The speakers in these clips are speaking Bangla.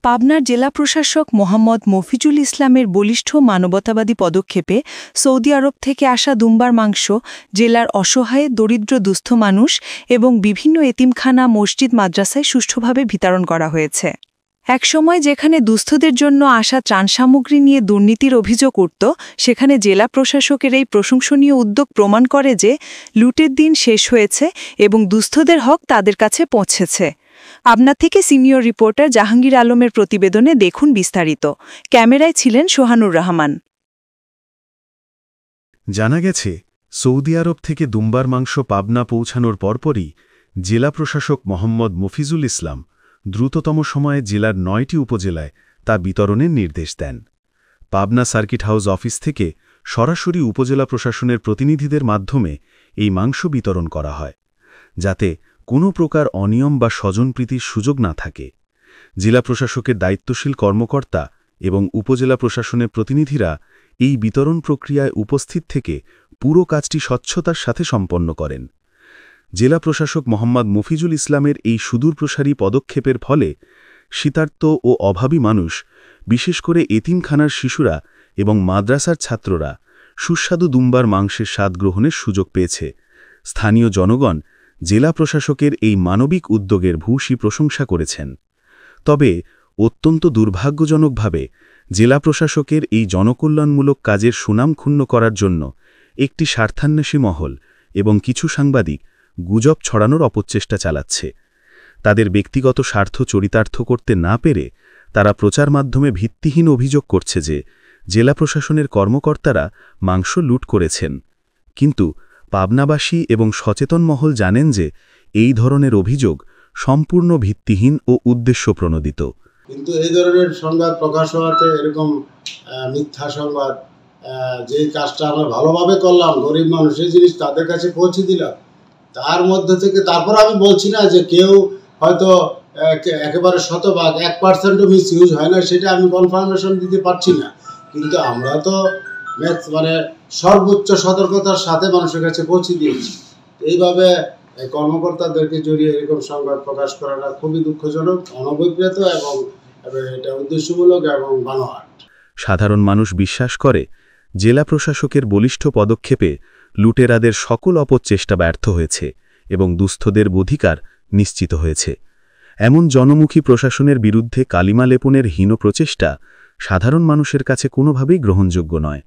পাবনার জেলা প্রশাসক মোহাম্মদ মফিজুল ইসলামের বলিষ্ঠ মানবতাবাদী পদক্ষেপে সৌদি আরব থেকে আসা দুম্বার মাংস জেলার অসহায় দরিদ্র দুস্থ মানুষ এবং বিভিন্ন এতিমখানা মসজিদ মাদ্রাসায় সুষ্ঠুভাবে বিতরণ করা হয়েছে। একসময় যেখানে দুস্থদের জন্য আসা ত্রাণ সামগ্রী নিয়ে দুর্নীতির অভিযোগ উঠত, সেখানে জেলা প্রশাসকের এই প্রশংসনীয় উদ্যোগ প্রমাণ করে যে লুটের দিন শেষ হয়েছে এবং দুস্থদের হক তাদের কাছে পৌঁছেছে। পাবনা থেকে সিনিয়র রিপোর্টার জাহাঙ্গীর আলমের প্রতিবেদনে দেখুন বিস্তারিত। ক্যামেরায় ছিলেন সোহানুর রহমান। জানা গেছে, সৌদি আরব থেকে দুম্বার মাংস পাবনা পৌঁছানোর পরপরই জেলা প্রশাসক মোহাম্মদ মফিজুল ইসলাম দ্রুততম সময়ে জেলার ৯টি উপজেলায় তা বিতরণের নির্দেশ দেন। পাবনা সার্কিট হাউস অফিস থেকে সরাসরি উপজেলা প্রশাসনের প্রতিনিধিদের মাধ্যমে এই মাংস বিতরণ করা হয়, যাতে কোনো প্রকার অনিয়ম বা স্বজনপ্রীতির সুযোগ না থাকে। জেলা প্রশাসকের দায়িত্বশীল কর্মকর্তা এবং উপজেলা প্রশাসনের প্রতিনিধিরা এই বিতরণ প্রক্রিয়ায় উপস্থিত থেকে পুরো কাজটি স্বচ্ছতার সাথে সম্পন্ন করেন। জেলা প্রশাসক মোহাম্মদ মফিজুল ইসলামের এই সুদূরপ্রসারী পদক্ষেপের ফলে শীতার্ত ও অভাবী মানুষ, বিশেষ করে এতিমখানার শিশুরা এবং মাদ্রাসার ছাত্ররা সুস্বাদু দুম্বার মাংসের স্বাদ গ্রহণের সুযোগ পেয়েছে। স্থানীয় জনগণ জেলা প্রশাসকের এই মানবিক উদ্যোগের ভূয়সী প্রশংসা করেছেন। তবে অত্যন্ত দুর্ভাগ্যজনকভাবে জেলা প্রশাসকের এই জনকল্যাণমূলক কাজের সুনাম ক্ষুণ্ণ করার জন্য একটি স্বার্থান্বেষী মহল এবং কিছু সাংবাদিক গুজব ছড়ানোর অপচেষ্টা চালাচ্ছে। তাদের ব্যক্তিগত স্বার্থ চরিতার্থ করতে না পেরে তারা প্রচার মাধ্যমে ভিত্তিহীন অভিযোগ করছে যে জেলা প্রশাসনের কর্মকর্তারা মাংস লুট করেছেন। কিন্তু পাবনাবাসী এবং সচেতন মহল জানেন যে এই ধরনের অভিযোগ সম্পূর্ণ ভিত্তিহীন ও উদ্দেশ্যপ্রণোদিত। কিন্তু এই ধরনের সংবাদ প্রকাশ হওয়াতে এরকম মিথ্যা সংবাদ, যে কাজটা আমরা ভালোভাবে করলাম, গরিব মানুষের জিনিস তাদের কাছে পৌঁছে দিলাম, তার মধ্যে থেকে তারপর আমি বলছি না যে কেউ হয়তো একেবারে শতভাগ 1%ও মিস ইউজ হয় না, সেটা আমি কনফার্মেশন দিতে পারছি না। কিন্তু আমরা তো সর্বোচ্চ সতর্কতার সাথে মানুষের কাছে পৌঁছে দিয়েছি। এইভাবে কর্মকর্তাদেরকে জড়িয়ে এরকম সংবাদ প্রকাশ করাটা খুবই দুঃখজনক, অনভিপ্রেত এবং এটা উদ্দেশ্যমূলক এবং বানোয়াট। সাধারণ মানুষ বিশ্বাস করে জেলা প্রশাসকের বলিষ্ঠ পদক্ষেপে লুটেরাদের সকল অপচেষ্টা ব্যর্থ হয়েছে এবং দুস্থদের অধিকার নিশ্চিত হয়েছে। এমন জনমুখী প্রশাসনের বিরুদ্ধে কালিমা লেপনের হীন প্রচেষ্টা সাধারণ মানুষের কাছে কোনোভাবেই গ্রহণযোগ্য নয়।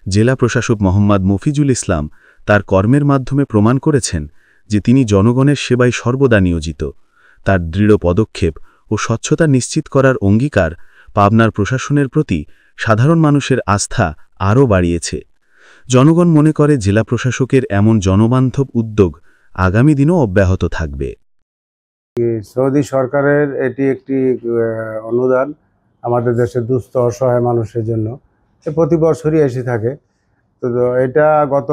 জেলা প্রশাসক মোহাম্মদ মফিজুল ইসলাম তার কর্মের মাধ্যমে প্রমাণ করেছেন যে তিনি জনগণের সেবায় সর্বদা নিয়োজিত। তার দৃঢ় পদক্ষেপ ও স্বচ্ছতা নিশ্চিত করার অঙ্গীকার পাবনার প্রশাসনের প্রতি সাধারণ মানুষের আস্থা আরও বাড়িয়েছে। জনগণ মনে করে জেলা প্রশাসকের এমন জনবান্ধব উদ্যোগ আগামী দিনও অব্যাহত থাকবে। সৌদি সরকারের এটি একটি অনুদান আমাদের দেশের দুস্থ অসহায় মানুষের জন্য, প্রতি বছরই এসে থাকে। তো এটা গত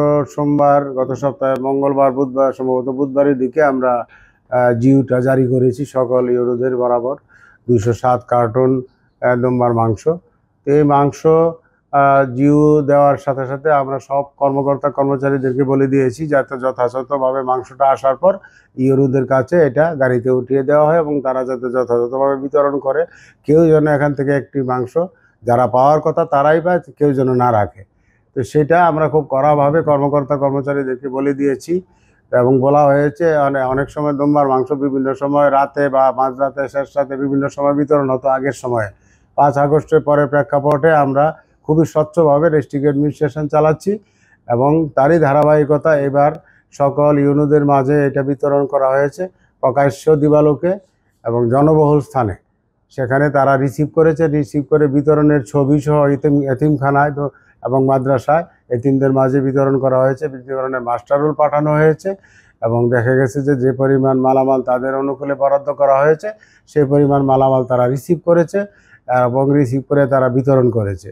সপ্তাহে মঙ্গলবার, বুধবার, সম্ভবত বুধবারের দিকে আমরা জিওটা জারি করেছি সকল ইউরোদের বরাবর 207 কার্টন দুম্বার মাংস। এই মাংস জিও দেওয়ার সাথে সাথে আমরা সব কর্মচারীদেরকে বলে দিয়েছি যাতে যথাযথভাবে মাংসটা আসার পর ইউরোদের কাছে এটা গাড়িতে উঠিয়ে দেওয়া হয় এবং তারা যাতে যথাযথভাবে বিতরণ করে। কেউ যেন এখান থেকে একটি মাংস যারা পাওয়ার কথা তারাই পায়, কেউ যেন না রাখে। তো সেটা আমরা খুব কড়াভাবে কর্মচারীদেরকে বলে দিয়েছি এবং বলা হয়েছে অনেক সময় দুম্বার মাংস বিভিন্ন সময় রাতে বা মাঝরাতে, শেষ রাতে বিভিন্ন সময় বিতরণ হতো আগের সময়ে। 5 আগস্টের পরে প্রেক্ষাপটে আমরা খুবই স্বচ্ছভাবে রেস্ট্রিক্ট অ্যাডমিনিস্ট্রেশন চালাচ্ছি এবং তারই ধারাবাহিকতা এবার সকল ইউনোদের মাঝে এটা বিতরণ করা হয়েছে প্রকাশ্য দিবালোকে এবং জনবহুল স্থানে। সেখানে তারা রিসিভ করে বিতরণের ছবি সহ এতিমখানায় এবং মাদ্রাসায় এতিমদের মাঝে বিতরণ করা হয়েছে। বিতরণের মাস্টার রোল পাঠানো হয়েছে এবং দেখা গেছে যে পরিমাণ মালামাল তাদের অনুকূলে বরাদ্দ করা হয়েছে সেই পরিমাণ মালামাল তারা রিসিভ করেছে এবং রিসিভ করে তারা বিতরণ করেছে।